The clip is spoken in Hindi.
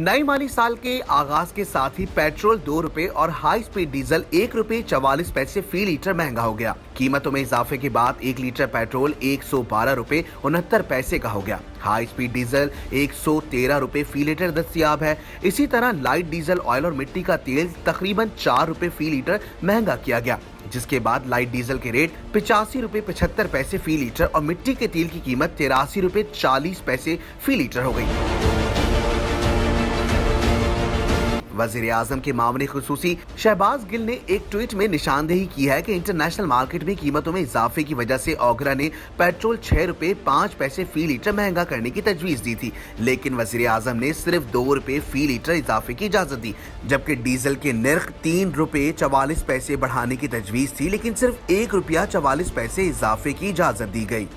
नई माली साल के आगाज के साथ ही पेट्रोल 2 रुपए और हाई स्पीड डीजल 1 रुपए 44 पैसे फी लीटर महंगा हो गया। कीमतों में इजाफे के बाद 1 लीटर पेट्रोल 112 रुपए 69 पैसे का हो गया। हाई स्पीड डीजल 113 रुपए फी लीटर दस्तयाब है। इसी तरह लाइट डीजल, ऑयल और मिट्टी का तेल तकरीबन 4 रुपए फी लीटर महंगा किया गया, जिसके बाद लाइट डीजल के रेट 85 रुपए 75 पैसे फी लीटर और मिट्टी के तेल की कीमत 83 रुपए 40 पैसे फी लीटर हो गई। वजीर आजम के मामले खुसूसी शहबाज गिल ने एक ट्वीट में निशानदेही की है कि इंटरनेशनल मार्केट में कीमतों में इजाफे की वजह से ओगरा ने पेट्रोल 6 रुपए 5 पैसे फी लीटर महंगा करने की तजवीज दी थी, लेकिन वजीर आजम ने सिर्फ 2 रुपए फी लीटर इजाफे की इजाजत दी, जबकि डीजल के नर्ख 3 रुपए 44 पैसे बढ़ाने की तजवीज थी, लेकिन सिर्फ 1 रुपया 44 पैसे इजाफे की इजाजत दी गई।